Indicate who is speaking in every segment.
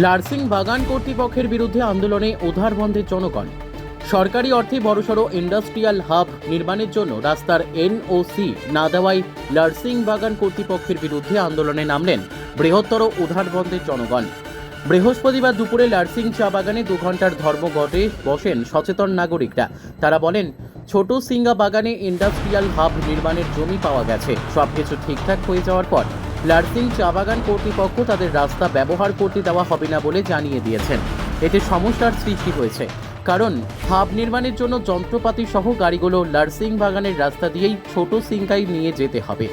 Speaker 1: লার্সিং বাগান কর্তৃপক্ষের বিরুদ্ধে আন্দোলনে উধার বন্ধের জনগণ। সরকারি অর্থে বড়সড় ইন্ডাস্ট্রিয়াল হাব নির্মাণের জন্য রাস্তার এনওসি না দেওয়ায় লার্সিং বাগান কর্তৃপক্ষের বিরুদ্ধে আন্দোলনে নামলেন বৃহত্তর উধার বন্ধের জনগণ। বৃহস্পতিবার দুপুরে লার্সিং চা বাগানে 2 ঘন্টার ধর্মঘটে বসেন সচেতন নাগরিকরা। তারা বলেন, ছোট সিঙ্গা বাগানে ইন্ডাস্ট্রিয়াল হাব নির্মাণের জমি পাওয়া গেছে। সবকিছু ঠিকঠাক হয়ে যাওয়ার পর লার্সিং চা বাগান কর্তৃপক্ষ তাদের রাস্তা ব্যবহার করতে দেওয়া হবে না বলে জানিয়ে দিয়েছেন। এতে সমস্যার সৃষ্টি হয়েছে, কারণ হাব নির্মাণের জন্য যন্ত্রপাতি সহ গাড়িগুলো লার্সিং বাগানের রাস্তা দিয়েই ছোট সিঙ্গাই নিয়ে যেতে হবে।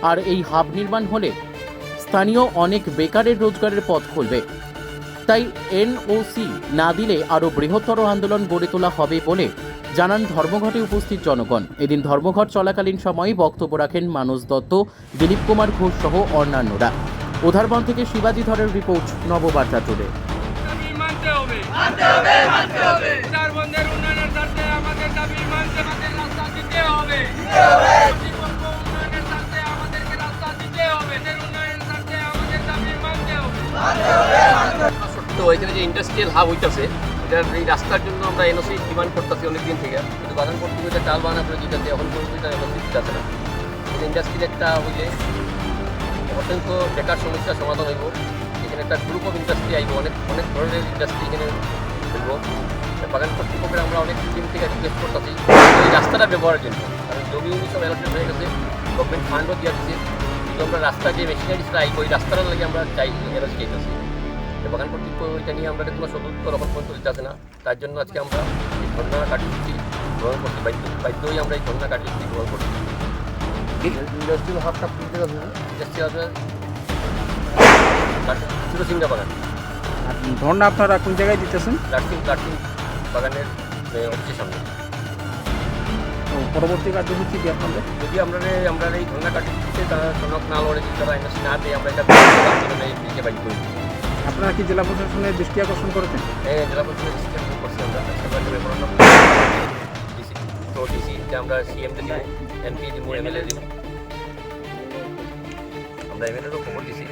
Speaker 1: আর এই হাব নির্মাণ হলে স্থানীয় অনেক বেকারের রোজগারের পথ খুলবে। তাই এনওসি না দিলে আরও বৃহত্তর আন্দোলন গড়ে তোলা হবে বলে জানান ধর্মঘটে উপস্থিত জনগণ। এদিন ধর্মঘট চলাকালীন সময়ে বক্তব্য রাখেন মানস দত্ত, দিলীপ কুমার ঘোষ সহ অন্যান্যরা। উধারবন থেকে শিবাজি ধরের রিপোর্ট, নববার্তা টুডে।
Speaker 2: তো এখানে যে ইন্ডাস্ট্রিয়াল হাব হইতেছে, এটার এই রাস্তার জন্য আমরা এনওসি ডিমান্ড করতেছি অনেক দিন থেকে, কিন্তু বাগান কর্তৃপক্ষ চাল বাগান করে যেটাতে এখন পর্যন্ত এটা এনওসি দিতেছে না। ইন্ডাস্ট্রির একটা হইলে অসংখ্য বেকার সমস্যার সমাধান হইব। এখানে একটা গ্রুপ অফ ইন্ডাস্ট্রি আইব, অনেক অনেক ধরনের ইন্ডাস্ট্রি এখানে হইব। বাগান কর্তৃপক্ষের আমরা অনেক দিন থেকে রিকোয়েস্ট করতেছি এই রাস্তাটা ব্যবহারের জন্য, কারণ জমি সব অ্যালটেড হয়ে গেছে, গভর্নমেন্ট ফান্ডও দিয়ে দিচ্ছে, কিন্তু আমরা রাস্তা যে মেশিনারিসটা আইব ওই রাস্তাটার লাগে আমরা চাই এনওসি চাইতেছি। বাগান কর্তৃপক্ষ ওইটা নিয়ে আমরা কোনো সদুত্ব রকম পর্যন্ত দিতে আসে না। তার জন্য আজকে আমরা এই ধর্ণা কার্যসূচি গ্রহণ করছি, বাধ্যই আমরা এই ধর্ণা কার্যসূচি গ্রহণ করছি।
Speaker 3: ইন্ডাস্ট্রিয়াল হাবটা কোন জায়গা হবে?
Speaker 2: ইন্ডাস্ট্রিয়াল ছোটো সিঙ্গা বাগান।
Speaker 3: ধর্ণা আপনারা কোন জায়গায় দিতেছেন?
Speaker 2: লার্সিং বাগানের অফিসের সামনে।
Speaker 3: পরবর্তী কার্যসূচি কি আপনাদের?
Speaker 2: যদি আমরা এই ধর্ণা কার্যসূচিতে তারা সনক না লড়ে, যদি তারা এনওসি না দেয়, আমরা এটা দিকে বাধ্য করি।
Speaker 3: আপনারা কি জেলা প্রশাসনের দৃষ্টি আকর্ষণ করেছেন?
Speaker 2: হ্যাঁ, জেলা পরিষদের দৃষ্টি আকর্ষণ করছি আমরা। ডিসি আমরা সিএমকে দিব, এমপি দিব, এমএলএ দিব, আমরা এমএলএরও খবর দিছি।